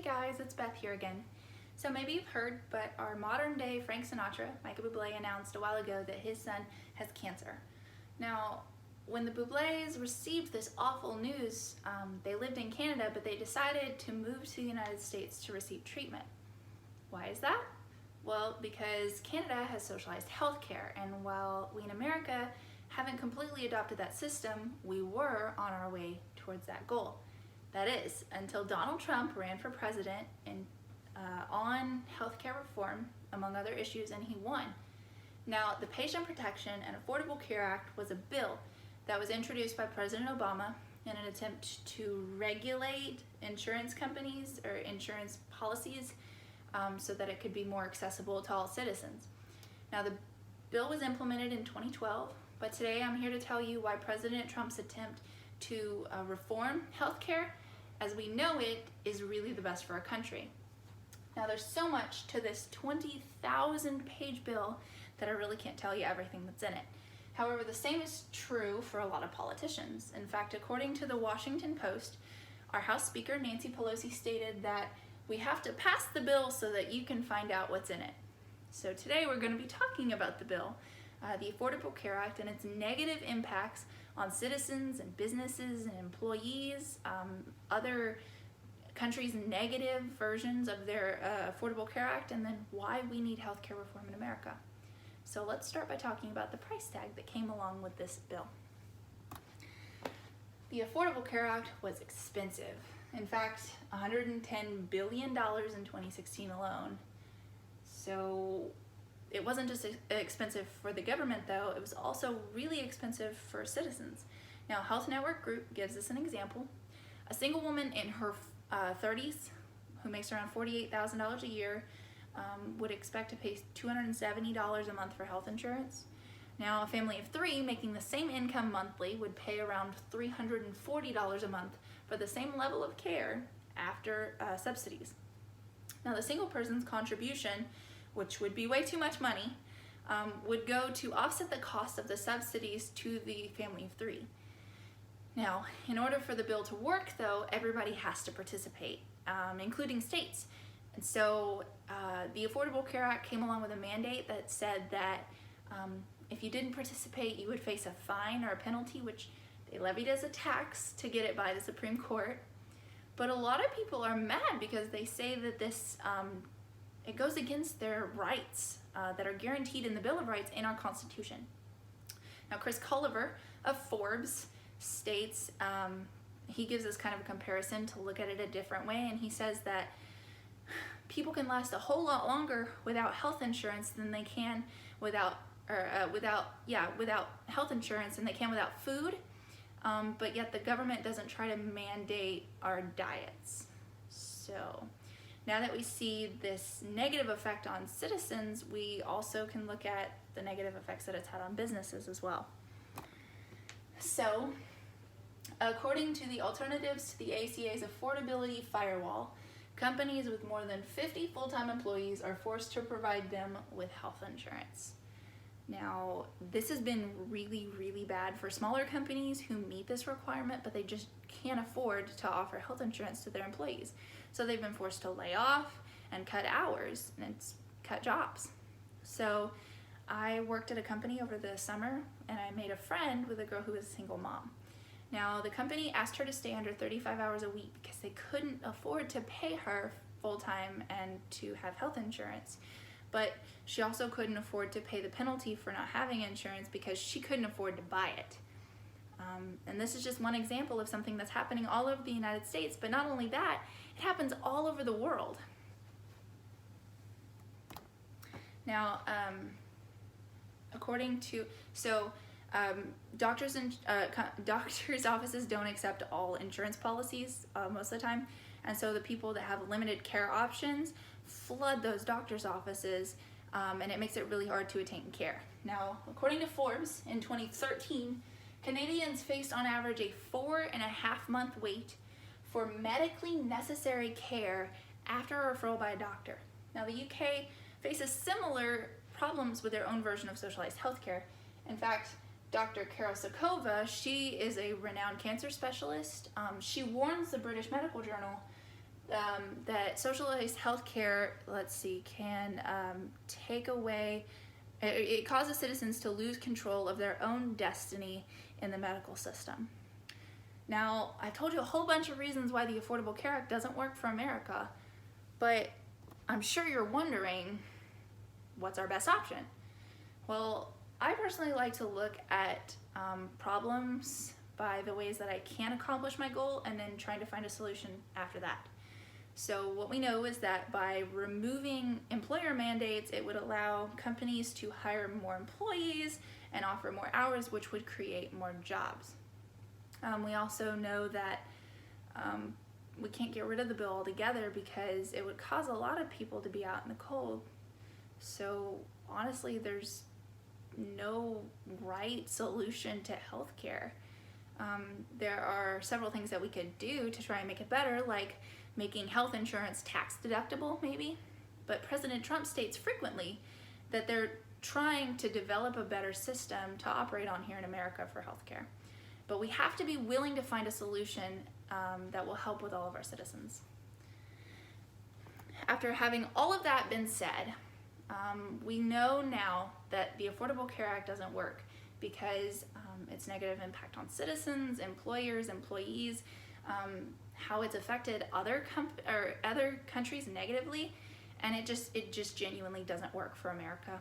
guys, it's Beth here again. So maybe you've heard, but our modern day Frank Sinatra, Michael Bublé, announced a while ago that his son has cancer. Now, when the Bublés received this awful news, they lived in Canada, but they decided to move to the United States to receive treatment. Why is that? Well, because Canada has socialized healthcare, and while we in America haven't completely adopted that system, we were on our way towards that goal. That is, until Donald Trump ran for president on healthcare reform, among other issues, and he won. Now, the Patient Protection and Affordable Care Act was a bill that was introduced by President Obama in an attempt to regulate insurance companies or insurance policies so that it could be more accessible to all citizens. Now, the bill was implemented in 2012, but today I'm here to tell you why President Trump's attempt to reform healthcare as we know it is really the best for our country. Now, there's so much to this 20,000 page bill that I really can't tell you everything that's in it. However, the same is true for a lot of politicians. In fact, according to the Washington Post, our House Speaker Nancy Pelosi stated that we have to pass the bill so that you can find out what's in it. So today we're going to be talking about the bill, the Affordable Care Act, and its negative impacts on citizens and businesses and employees, other countries' negative versions of their Affordable Care Act, and then why we need healthcare reform in America. So let's start by talking about the price tag that came along with this bill. The Affordable Care Act was expensive. In fact, $110 billion in 2016 alone. So it wasn't just expensive for the government though, it was also really expensive for citizens. Now, Health Network Group gives us an example. A single woman in her 30s who makes around $48,000 a year would expect to pay $270 a month for health insurance. Now, a family of three making the same income monthly would pay around $340 a month for the same level of care after subsidies. Now, the single person's contribution, which would be way too much money, would go to offset the cost of the subsidies to the family of three. Now, in order for the bill to work though, everybody has to participate, including states. And so the Affordable Care Act came along with a mandate that said that if you didn't participate, you would face a fine or a penalty, which they levied as a tax to get it by the Supreme Court. But a lot of people are mad because they say that this it goes against their rights that are guaranteed in the Bill of Rights in our Constitution. Now, Chris Culliver of Forbes states, he gives us kind of a comparison to look at it a different way, and he says that people can last a whole lot longer without health insurance than they can without health insurance than they can without food, but yet the government doesn't try to mandate our diets. So now that we see this negative effect on citizens, we also can look at the negative effects that it's had on businesses as well. So, according to the Alternatives to the ACA's Affordability Firewall, companies with more than 50 full-time employees are forced to provide them with health insurance. Now, this has been really, really bad for smaller companies who meet this requirement, but they just can't afford to offer health insurance to their employees. So they've been forced to lay off and cut hours and cut jobs. So I worked at a company over the summer, and I made a friend with a girl who was a single mom. Now, the company asked her to stay under 35 hours a week because they couldn't afford to pay her full-time and to have health insurance. But she also couldn't afford to pay the penalty for not having insurance because she couldn't afford to buy it. And this is just one example of something that's happening all over the United States, but not only that, it happens all over the world. Now, doctors' offices don't accept all insurance policies most of the time, and so the people that have limited care options flood those doctors' offices, and it makes it really hard to attain care. Now, according to Forbes, in 2013, Canadians faced on average a 4.5-month wait for medically necessary care after a referral by a doctor. Now, the UK faces similar problems with their own version of socialized healthcare. In fact, Dr. Carol Sokova, she is a renowned cancer specialist. She warns the British Medical Journal that socialized healthcare, can take away, it causes citizens to lose control of their own destiny in the medical system. Now, I told you a whole bunch of reasons why the Affordable Care Act doesn't work for America, but I'm sure you're wondering, what's our best option? Well, I personally like to look at problems by the ways that I can accomplish my goal and then trying to find a solution after that. So what we know is that by removing employer mandates, it would allow companies to hire more employees and offer more hours, which would create more jobs. We also know that we can't get rid of the bill altogether because it would cause a lot of people to be out in the cold. So honestly, there's no right solution to healthcare. There are several things that we could do to try and make it better, like making health insurance tax deductible maybe, but President Trump states frequently that they're trying to develop a better system to operate on here in America for healthcare. But we have to be willing to find a solution that will help with all of our citizens. After having all of that been said, we know now that the Affordable Care Act doesn't work because its negative impact on citizens, employers, employees, how it's affected other countries negatively, and it just genuinely doesn't work for America.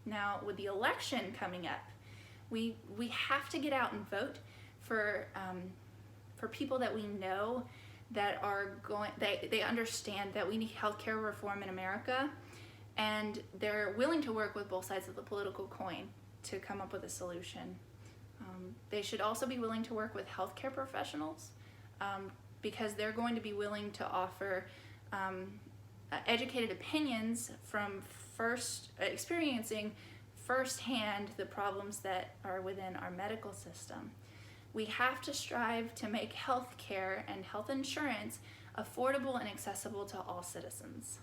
Now, with the election coming up, we have to get out and vote for people that we know that are they understand that we need healthcare reform in America, and they're willing to work with both sides of the political coin to come up with a solution. They should also be willing to work with healthcare professionals because they're going to be willing to offer educated opinions from experiencing firsthand the problems that are within our medical system. We have to strive to make healthcare and health insurance affordable and accessible to all citizens.